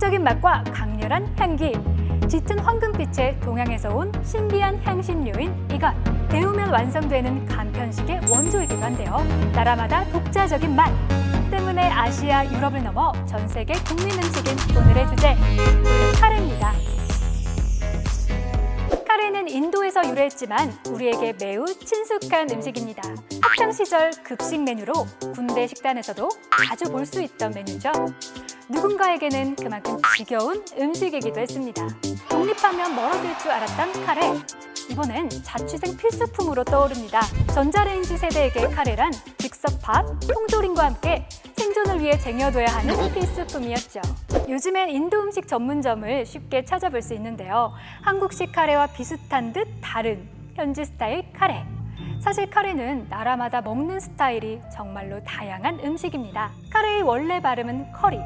자극적인 맛과 강렬한 향기, 짙은 황금빛의 동양에서 온 신비한 향신료인 이것. 데우면 완성되는 간편식의 원조이기도 한데요. 나라마다 독자적인 맛 때문에 아시아, 유럽을 넘어 전 세계 국민 음식인 오늘의 주제, 카레입니다. 카레는 인도에서 유래했지만 우리에게 매우 친숙한 음식입니다. 학창시절 급식 메뉴로 군대 식단에서도 자주 볼 수 있던 메뉴죠. 누군가에게는 그만큼 지겨운 음식이기도 했습니다. 독립하면 멀어질 줄 알았던 카레. 이번엔 자취생 필수품으로 떠오릅니다. 전자레인지 세대에게 카레란 즉석 밥, 통조림과 함께 생존을 위해 쟁여둬야 하는 필수품이었죠. 요즘엔 인도 음식 전문점을 쉽게 찾아볼 수 있는데요. 한국식 카레와 비슷한 듯 다른 현지 스타일 카레. 사실 카레는 나라마다 먹는 스타일이 정말로 다양한 음식입니다. 카레의 원래 발음은 커리.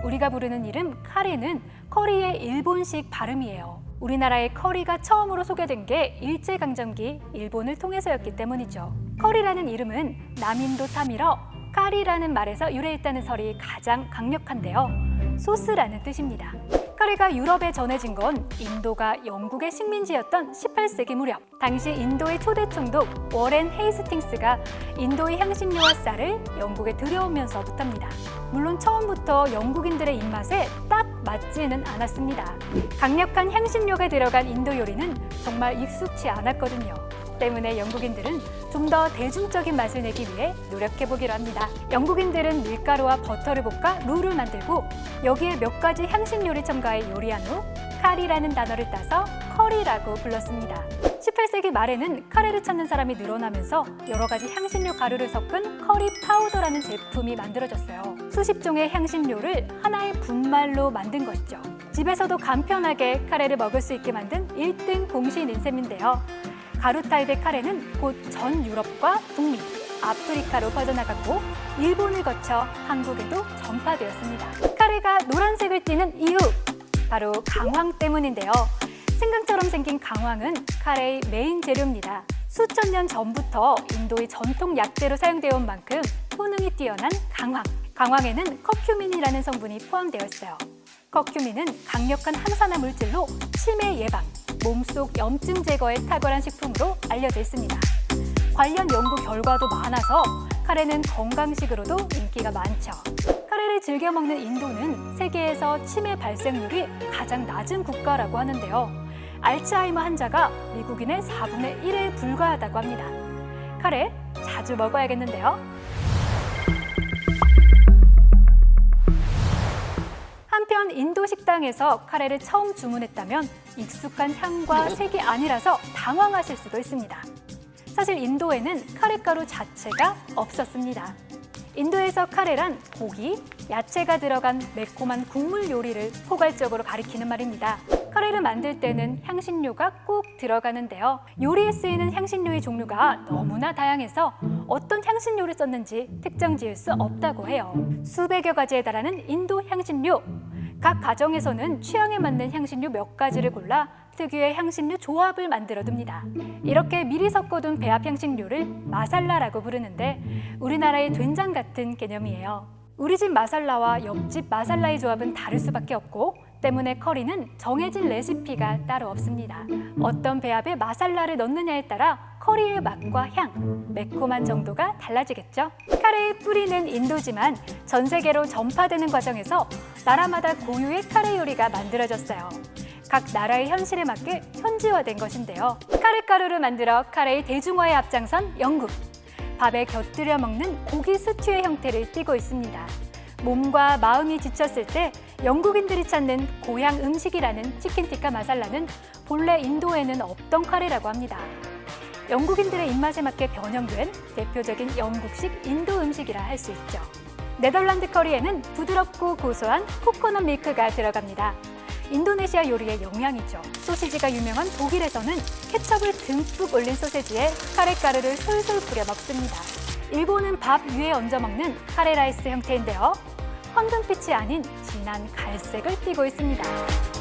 우리가 부르는 이름 카레는 커리의 일본식 발음이에요. 우리나라의 커리가 처음으로 소개된 게 일제강점기 일본을 통해서였기 때문이죠. 커리라는 이름은 남인도 타밀어 카리라는 말에서 유래했다는 설이 가장 강력한데요. 소스라는 뜻입니다. 카레가 유럽에 전해진 건 인도가 영국의 식민지였던 18세기 무렵. 당시 인도의 초대 총독 워렌 헤이스팅스가 인도의 향신료와 쌀을 영국에 들여오면서부터입니다. 물론 처음부터 영국인들의 입맛에 딱 맞지는 않았습니다. 강력한 향신료가 들어간 인도 요리는 정말 익숙치 않았거든요. 때문에 영국인들은 좀 더 대중적인 맛을 내기 위해 노력해보기로 합니다. 영국인들은 밀가루와 버터를 볶아 룰을 만들고 여기에 몇 가지 향신료를 첨가해 요리한 후 카리라는 단어를 따서 커리라고 불렀습니다. 18세기 말에는 카레를 찾는 사람이 늘어나면서 여러 가지 향신료 가루를 섞은 커리 파우더라는 제품이 만들어졌어요. 수십 종의 향신료를 하나의 분말로 만든 것이죠. 집에서도 간편하게 카레를 먹을 수 있게 만든 1등 공신인 셈인데요. 가루 타입의 카레는 곧 전 유럽과 북미, 아프리카로 퍼져나갔고 일본을 거쳐 한국에도 전파되었습니다. 카레가 노란색을 띠는 이유, 바로 강황 때문인데요. 생강처럼 생긴 강황은 카레의 메인 재료입니다. 수천 년 전부터 인도의 전통 약재로 사용되어 온 만큼 효능이 뛰어난 강황. 강황에는 커큐민이라는 성분이 포함되어 있어요. 커큐민은 강력한 항산화 물질로 치매 예방, 몸속 염증 제거에 탁월한 식품으로 알려져 있습니다. 관련 연구 결과도 많아서 카레는 건강식으로도 인기가 많죠. 카레를 즐겨 먹는 인도는 세계에서 치매 발생률이 가장 낮은 국가라고 하는데요. 알츠하이머 환자가 미국인의 4분의 1에 불과하다고 합니다. 카레 자주 먹어야겠는데요. 한편 인도 식당에서 카레를 처음 주문했다면 익숙한 향과 색이 아니라서 당황하실 수도 있습니다. 사실 인도에는 카레가루 자체가 없었습니다. 인도에서 카레란 고기, 야채가 들어간 매콤한 국물 요리를 포괄적으로 가리키는 말입니다. 카레를 만들 때는 향신료가 꼭 들어가는데요. 요리에 쓰이는 향신료의 종류가 너무나 다양해서 어떤 향신료를 썼는지 특정 지을 수 없다고 해요. 수백여 가지에 달하는 인도 향신료. 각 가정에서는 취향에 맞는 향신료 몇 가지를 골라 특유의 향신료 조합을 만들어 둡니다. 이렇게 미리 섞어둔 배합 향신료를 마살라라고 부르는데 우리나라의 된장 같은 개념이에요. 우리 집 마살라와 옆집 마살라의 조합은 다를 수밖에 없고 때문에 커리는 정해진 레시피가 따로 없습니다. 어떤 배합에 마살라를 넣느냐에 따라 커리의 맛과 향, 매콤한 정도가 달라지겠죠. 카레의 뿌리는 인도지만 전 세계로 전파되는 과정에서 나라마다 고유의 카레 요리가 만들어졌어요. 각 나라의 현실에 맞게 현지화된 것인데요. 카레가루를 만들어 카레의 대중화에 앞장선 영국. 밥에 곁들여 먹는 고기 스튜의 형태를 띠고 있습니다. 몸과 마음이 지쳤을 때 영국인들이 찾는 고향 음식이라는 치킨티카 마살라는 본래 인도에는 없던 카레라고 합니다. 영국인들의 입맛에 맞게 변형된 대표적인 영국식 인도 음식이라 할 수 있죠. 네덜란드 커리에는 부드럽고 고소한 코코넛 밀크가 들어갑니다. 인도네시아 요리의 영양이죠. 소시지가 유명한 독일에서는 케첩을 듬뿍 올린 소세지에 카레가루를 솔솔 뿌려 먹습니다. 일본은 밥 위에 얹어 먹는 카레라이스 형태인데요. 황금빛이 아닌 진한 갈색을 띠고 있습니다.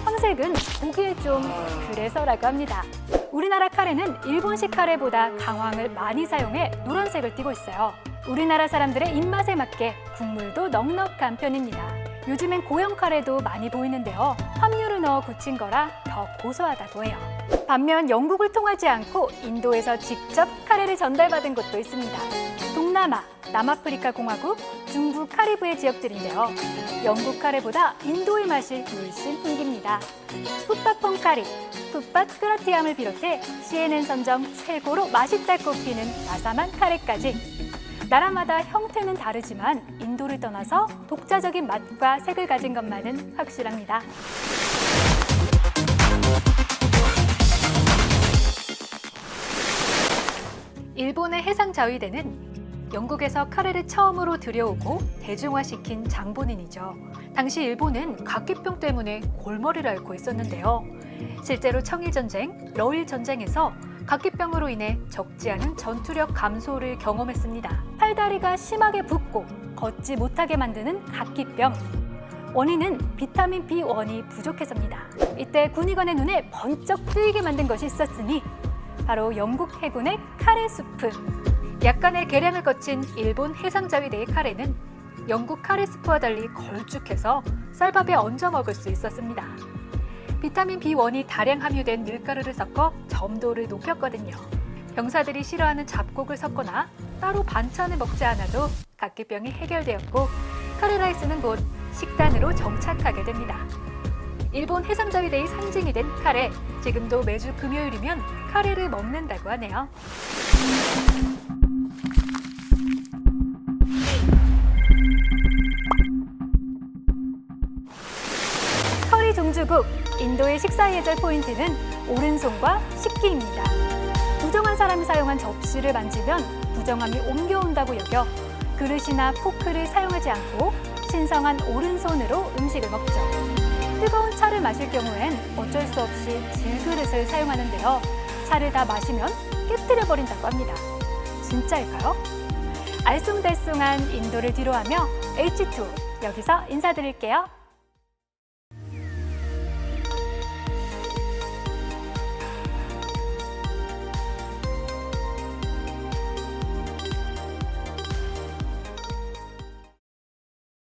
황색은 보기에 좀 그래서라고 합니다. 우리나라 카레는 일본식 카레보다 강황을 많이 사용해 노란색을 띠고 있어요. 우리나라 사람들의 입맛에 맞게 국물도 넉넉한 편입니다. 요즘엔 고형 카레도 많이 보이는데요. 함유를 넣어 굳힌 거라 더 고소하다고 해요. 반면 영국을 통하지 않고 인도에서 직접 카레를 전달받은 곳도 있습니다. 동남아, 남아프리카 공화국, 중부 카리브해 지역들인데요. 영국 카레보다 인도의 맛이 물씬 풍깁니다. 풋밭 퐁카리, 풋밭 크라티암을 비롯해 CNN 선정 최고로 맛있다 꼽히는 마사만 카레까지. 나라마다 형태는 다르지만 인도를 떠나서 독자적인 맛과 색을 가진 것만은 확실합니다. 일본의 해상자위대는 영국에서 카레를 처음으로 들여오고 대중화시킨 장본인이죠. 당시 일본은 각기병 때문에 골머리를 앓고 있었는데요. 실제로 청일전쟁, 러일전쟁에서 각기병으로 인해 적지 않은 전투력 감소를 경험했습니다. 팔다리가 심하게 붓고 걷지 못하게 만드는 각기병. 원인은 비타민 B1이 부족해서입니다. 이때 군의관의 눈에 번쩍 뜨이게 만든 것이 있었으니 바로 영국 해군의 카레 수프. 약간의 계량을 거친 일본 해상자위대의 카레는 영국 카레 수프와 달리 걸쭉해서 쌀밥에 얹어 먹을 수 있었습니다. 비타민 B1이 다량 함유된 밀가루를 섞어 점도를 높였거든요. 병사들이 싫어하는 잡곡을 섞거나 따로 반찬을 먹지 않아도 각기병이 해결되었고 카레라이스는 곧 식단으로 정착하게 됩니다. 일본 해상자위대의 상징이 된 카레, 지금도 매주 금요일이면 카레를 먹는다고 하네요. 커리 종주국, 인도의 식사 예절 포인트는 오른손과 식기입니다. 부정한 사람이 사용한 접시를 만지면 부정함이 옮겨온다고 여겨 그릇이나 포크를 사용하지 않고 신성한 오른손으로 음식을 먹죠. 뜨거운 차를 마실 경우엔 어쩔 수 없이 질그릇을 사용하는데요. 차를 다 마시면 깨뜨려 버린다고 합니다. 진짜일까요? 알쏭달쏭한 인도를 뒤로하며 H2 여기서 인사드릴게요.